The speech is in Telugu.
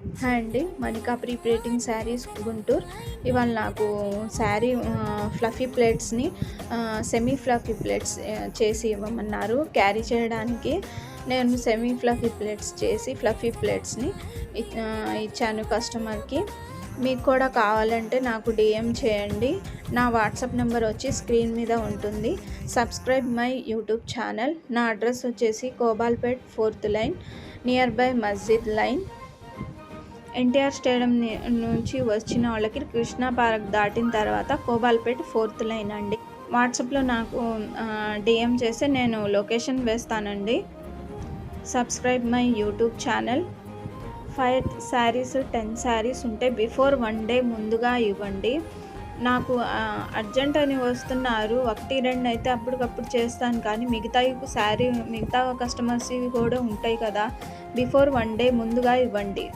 హాయ్ అండి, మణికా ప్రీ ప్లేటింగ్ శారీస్ గుంటూరు. ఇవాళ నాకు శారీ ఫ్లఫీ ప్లేట్స్ని సెమీ ఫ్లఫీ ప్లేట్స్ చేసి ఇవ్వమన్నారు. క్యారీ చేయడానికి నేను సెమీ ఫ్లఫీ ప్లేట్స్ చేసి ఫ్లఫీ ప్లేట్స్ని ఇచ్చాను కస్టమర్కి. మీకు కూడా కావాలంటే నాకు డిఎం చేయండి. నా వాట్సాప్ నెంబర్ వచ్చి స్క్రీన్ మీద ఉంటుంది. Subscribe my YouTube channel. నా అడ్రస్ వచ్చేసి కోబాల్పేట్ 4th line, near by Masjid line. NTR stadium నుంచి వచ్చిన వాళ్ళకి కృష్ణా పార్క్ దాటిన తర్వాత కోబాల్పేట్ 4th లైన్ అండి. వాట్సాప్లో నాకు డిఎం చేస్తే నేను లొకేషన్ వేస్తానండి. Subscribe my YouTube channel. 5 saris 10 saris ఉంటే బిఫోర్ 1 డే ముందుగా ఇవ్వండి. నాకు అర్జెంట్ అని వస్తున్నారు, 1-2 అయితే అప్పటికప్పుడు చేస్తాను, కానీ మిగతా కస్టమర్స్ కూడా ఉంటాయి కదా. బిఫోర్ 1 డే ముందుగా ఇవ్వండి.